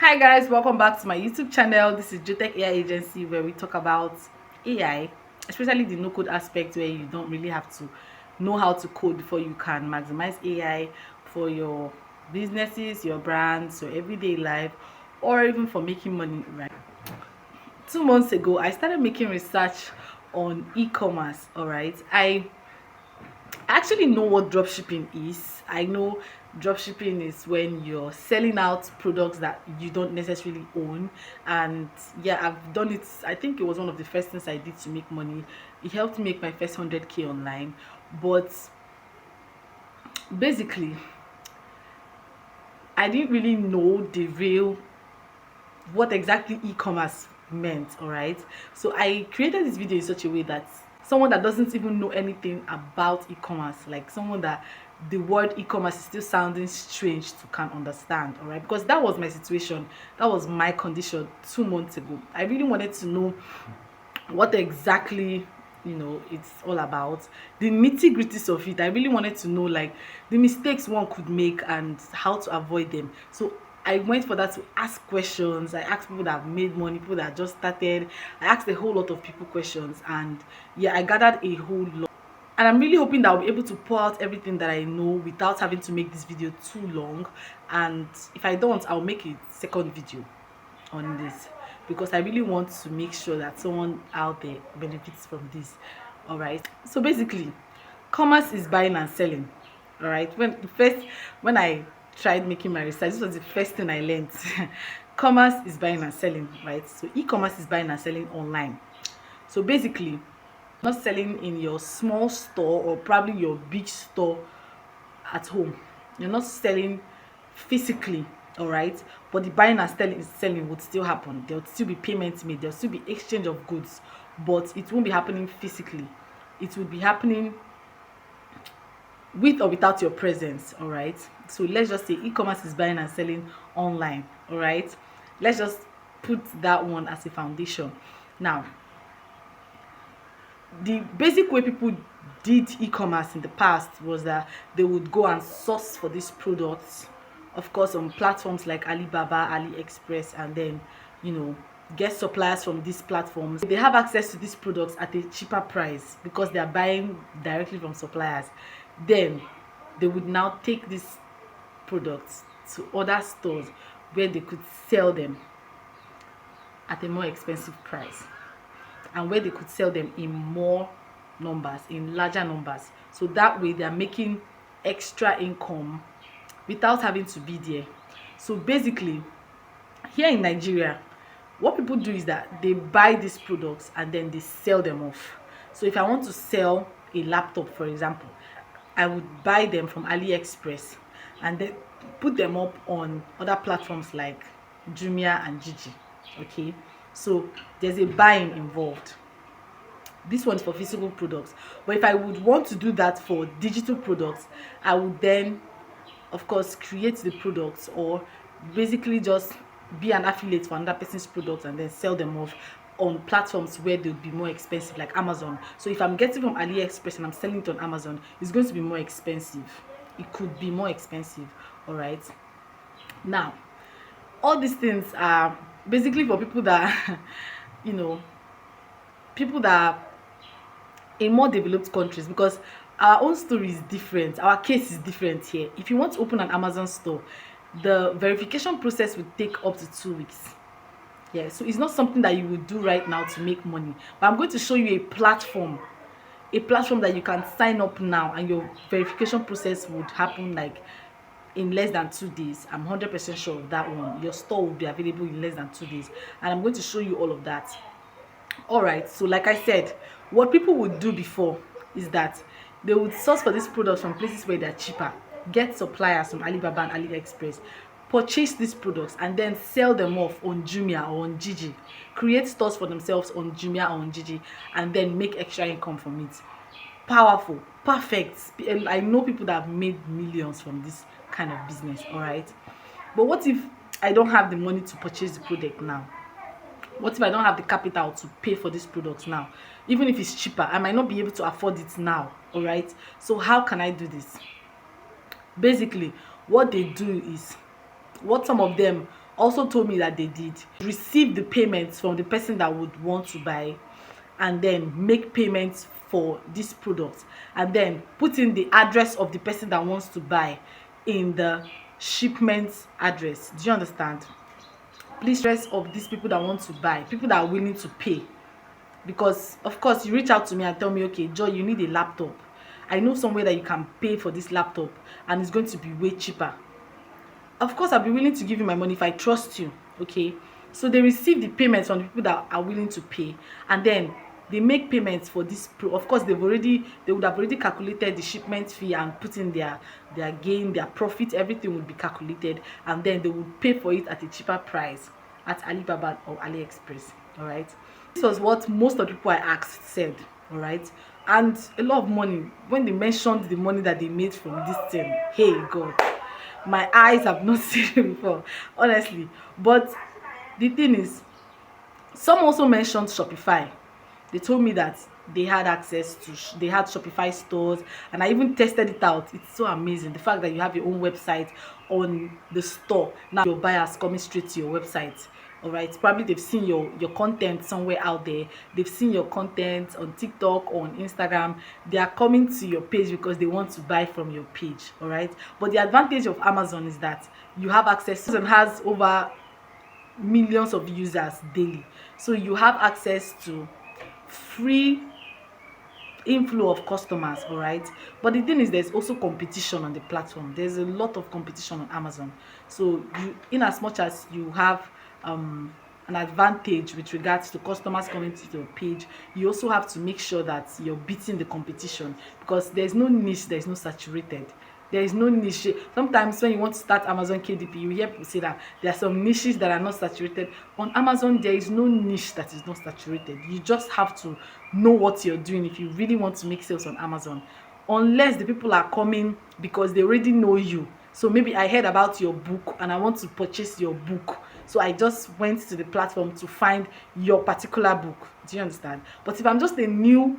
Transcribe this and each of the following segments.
Hi guys, welcome back to my YouTube channel. This is Jotech AI Agency, where we talk about AI, especially the no code aspect, where you don't really have to know how to code before you can maximize AI for your businesses, your brands, your everyday life, or even for making money. Right, 2 months ago I started making research on e-commerce. All right, I actually know what dropshipping is. I know dropshipping is when you're selling out products that you don't necessarily own. And yeah, I've done it. I think it was one of the first things I did to make money. It helped me make my first 100K online. But basically, I didn't really know the real what exactly e-commerce meant. All right, so I created this video in such a way that someone that doesn't even know anything about e-commerce, like someone that the word e-commerce is still sounding strange to can understand. All right, because that was my situation, that was my condition 2 months ago. I really wanted to know what exactly it's all about, the nitty-gritties of it. I really wanted to know, like, the mistakes one could make and how to avoid them. So I went for that, to ask questions. I asked people that have made money, people that just started. I asked a whole lot of people questions, and yeah, I gathered a whole lot. And I'm really hoping that I'll be able to pour out everything that I know without having to make this video too long. And if I don't, I'll make a second video on this, because I really want to make sure that someone out there benefits from this. All right, so basically, commerce is buying and selling. All right, when I tried making my research, this was the first thing I learned. Commerce is buying and selling, right? So e-commerce is buying and selling online. So basically, not selling in your small store or probably your big store at home. You're not selling physically, all right? But the buying and selling would still happen. There would still be payments made. There'll still be exchange of goods, but it won't be happening physically. It will be happening with or without your presence. All right, so let's just say e-commerce is buying and selling online. All right, let's just put that one as a foundation. Now, the basic way people did e-commerce in the past was that they would go and source for these products, of course, on platforms like Alibaba, AliExpress, and then get suppliers from these platforms. They have access to these products at a cheaper price because they are buying directly from suppliers. Then they would now take these products to other stores where they could sell them at a more expensive price, and where they could sell them in more numbers, in larger numbers. So that way they are making extra income without having to be there. So basically, here in Nigeria, what people do is that they buy these products and then they sell them off. So if I want to sell a laptop, for example, I would buy them from AliExpress and then put them up on other platforms like Jumia and Gigi. Okay, so there's a buying involved. This one's for physical products, but if I would want to do that for digital products, I would then, of course, create the products, or basically just be an affiliate for another person's products and then sell them off on platforms where they'll be more expensive, like Amazon. So if I'm getting from AliExpress and I'm selling it on Amazon, it's going to be more expensive. It could be more expensive. All right, now, all these things are basically for people that you know people that are in more developed countries, because our own story is different, our case is different. Here, if you want to open an Amazon store, the verification process would take up to 2 weeks. Yeah, so it's not something that you would do right now to make money, but I'm going to show you a platform that you can sign up now, and your verification process would happen like in less than 2 days. I'm 100% sure of that one. Your store will be available in less than 2 days, and I'm going to show you all of that. All right, so like I said, what people would do before is that they would source for these products from places where they're cheaper, get suppliers from Alibaba and AliExpress, purchase these products, and then sell them off on Jumia or on Gigi, create stores for themselves on Jumia or on Gigi, and then make extra income from it. Powerful, perfect. And I know people that have made millions from this kind of business. All right, but what if I don't have the money to purchase the product now? What if I don't have the capital to pay for these products now? Even if it's cheaper, I might not be able to afford it now. All right, so how can I do this? Basically, what they do is, what some of them also told me that they did receive the payments from the person that would want to buy, and then make payments for this product, and then put in the address of the person that wants to buy in the shipment address. Do you understand? Please, address of these people that want to buy, people that are willing to pay. Because of course you reach out to me and tell me, okay Joy, you need a laptop, I know somewhere that you can pay for this laptop and it's going to be way cheaper. Of course I'll be willing to give you my money if I trust you. Okay, so they receive the payments from the people that are willing to pay, and then they make payments for this of course they would have already calculated the shipment fee and put in their gain, their profit, everything would be calculated, and then they would pay for it at a cheaper price at Alibaba or AliExpress. All right, this was what most of the people I asked said. All right, and a lot of money. When they mentioned the money that they made from this thing, hey God, my eyes have not seen it before, honestly. But the thing is, some also mentioned Shopify. They told me that they had access to they had Shopify stores, and I even tested it out. It's so amazing, the fact that you have your own website on the store. Now your buyers coming straight to your website. All right, probably they've seen your content somewhere out there, they've seen your content on TikTok or on Instagram, they are coming to your page because they want to buy from your page. All right, but the advantage of Amazon is that you have access. Amazon has over millions of users daily, so you have access to free inflow of customers. All right, but the thing is, there's also competition on the platform. There's a lot of competition on Amazon, so you, in as much as you have an advantage with regards to customers coming to your page, you also have to make sure that you're beating the competition, because there's no niche, there's no saturated, there is no niche. Sometimes when you want to start Amazon KDP, you hear people say that there are some niches that are not saturated. On Amazon, there is no niche that is not saturated. You just have to know what you're doing if you really want to make sales on Amazon, unless the people are coming because they already know you. So maybe I heard about your book and I want to purchase your book, so I just went to the platform to find your particular book. Do you understand? But if I'm just a new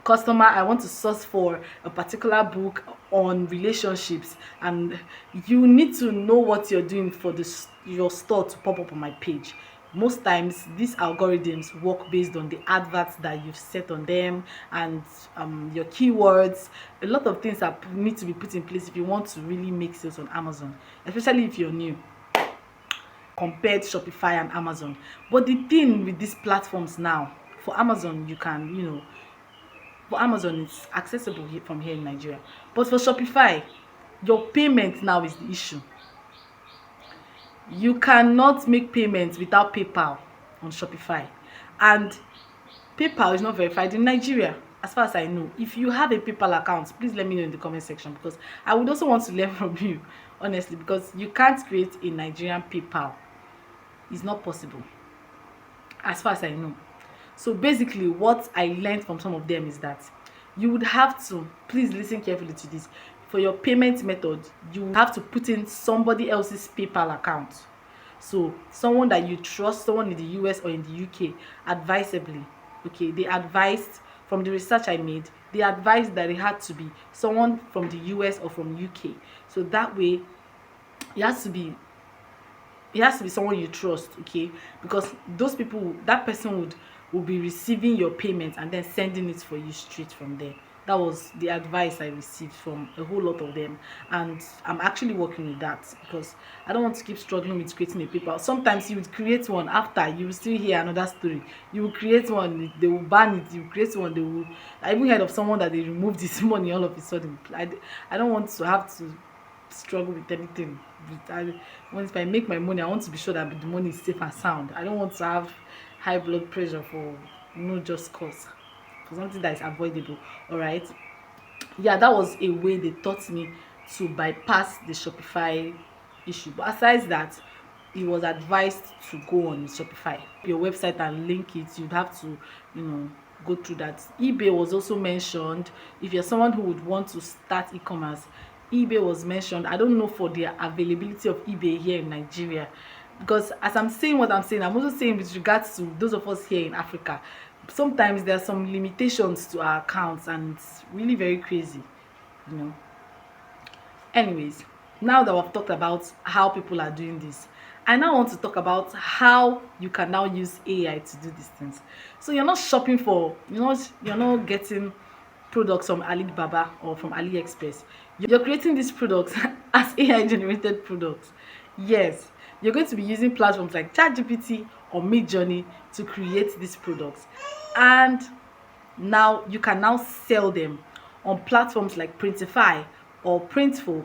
customer, I want to source for a particular book on relationships, and you need to know what you're doing for this your store to pop up on my page. Most times these algorithms work based on the adverts that you've set on them, and your keywords. A lot of things need to be put in place if you want to really make sales on Amazon, especially if you're new, compared Shopify and Amazon. But the thing with these platforms now, for Amazon, you can, for Amazon, it's accessible from here in Nigeria. But for Shopify, your payment now is the issue. You cannot make payments without PayPal on Shopify. And PayPal is not verified in Nigeria, as far as I know. If you have a PayPal account, please let me know in the comment section, because I would also want to learn from you, honestly, because you can't create a Nigerian PayPal. It's not possible, as far as I know. So basically what I learned from some of them is that you would have to, please listen carefully to this, for your payment method you have to put in somebody else's PayPal account. So someone that you trust, someone in the US or in the UK, advisably, okay, they advised, from the research I made, they advised that it had to be someone from the US or from UK. So that way it has to be someone you trust, okay, because those people, that person will be receiving your payment and then sending it for you straight from there. That was the advice I received from a whole lot of them, and I'm actually working with that, because I don't want to keep struggling with creating a PayPal. Sometimes you would create one, after you will still hear another story. You will create one, they will ban it. You create one, they will. I even heard of someone that they removed this money all of a sudden. I don't want to have to struggle with anything. If I make my money, I want to be sure that the money is safe and sound. I don't want to have high blood pressure for no just cause, for something that is avoidable. All right, yeah, that was a way they taught me to bypass the Shopify issue. But aside that, it was advised to go on Shopify, your website, and link it. You'd have to, go through that. eBay was also mentioned. If you're someone who would want to start e-commerce, eBay was mentioned. I don't know for the availability of eBay here in Nigeria, because as I'm saying what I'm saying, I'm also saying with regards to those of us here in Africa, sometimes there are some limitations to our accounts, and it's really very crazy. Anyways, now that we've talked about how people are doing this, I now want to talk about how you can now use AI to do these things. So you're not shopping for, you're not getting products from Alibaba or from AliExpress. You're creating these products as AI generated products. Yes, you're going to be using platforms like ChatGPT or Midjourney to create these products. And now you can now sell them on platforms like Printify or Printful,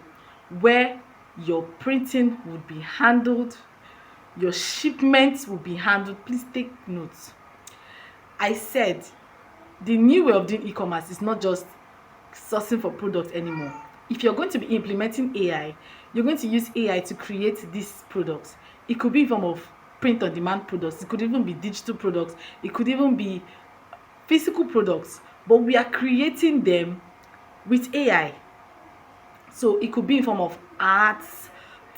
where your printing would be handled, your shipments will be handled. Please take notes. I said the new way of doing e-commerce is not just sourcing for products anymore. If you're going to be implementing AI, you're going to use AI to create these products. It could be in form of print on demand products, it could even be digital products, it could even be physical products, but we are creating them with AI. So it could be in form of arts,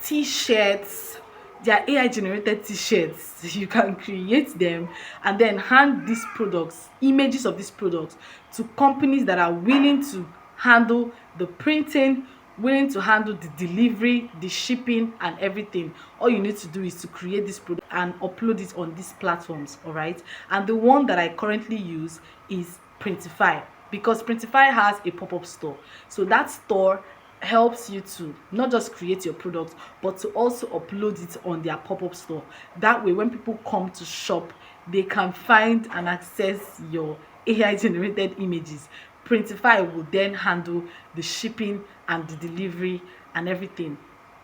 t-shirts. They are AI generated t-shirts. You can create them and then hand these products, images of these products, to companies that are willing to handle the printing, willing to handle the delivery, the shipping and everything. All you need to do is to create this product and upload it on these platforms, all right? And the one that I currently use is Printify, because Printify has a pop-up store. So that store helps you to not just create your product, but to also upload it on their pop-up store. That way when people come to shop, they can find and access your AI generated images. Printify will then handle the shipping and the delivery and everything.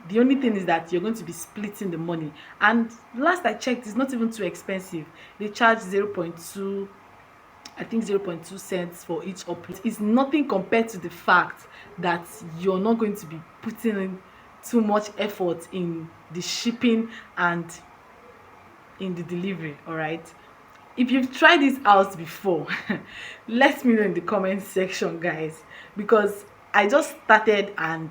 The only thing is that you're going to be splitting the money, and last I checked, it's not even too expensive. They charge 0.2, I think 0.2 cents for each upload. It's nothing compared to the fact that you're not going to be putting in too much effort in the shipping and in the delivery, all right? If you've tried this out before, let me know in the comment section, guys, because I just started and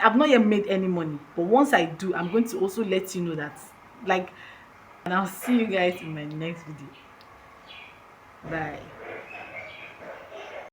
I've not yet made any money, but once I do, I'm going to also let you know that, like, and I'll see you guys in my next video. Bye.